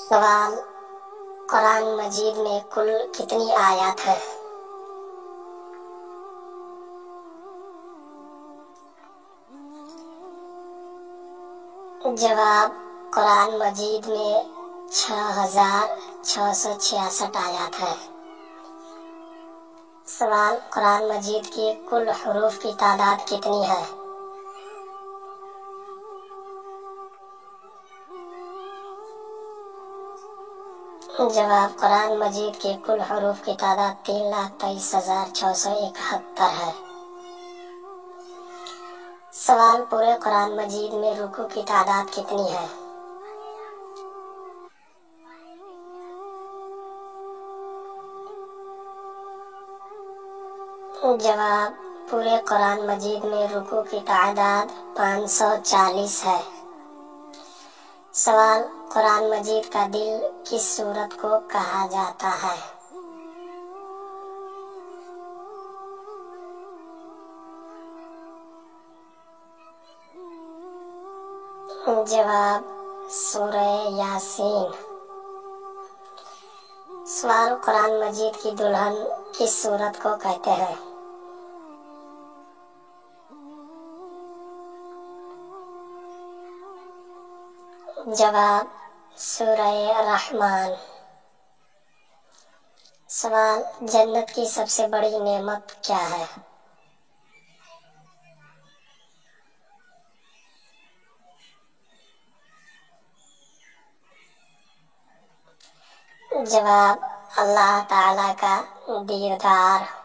सवाल, कुरान मजीद में कुल कितनी आयत है? जवाब, कुरान मजीद में 6666 आयत है। सवाल, कुरान मजीद की कुल हुरूफ की तादाद कितनी है? जवाब, कुरान मजीद के कुल हुरूफ की तादाद 3,23,671 है। सवाल, पूरे कुरान मजीद में रुकू की तादाद कितनी है? जवाब, पूरे कुरान मजीद में रुकू की तादाद 540 है। सवाल, कुरान मजीद का दिल किस सूरत को कहा जाता है? जवाब, सूरह यासीन। सवाल, कुरान मजीद की दुल्हन किस सूरत को कहते हैं? जवाब, सूरह रहमान। सवाल, जन्नत की सबसे बड़ी नेमत क्या है? जवाब, अल्लाह ताला का दीदार।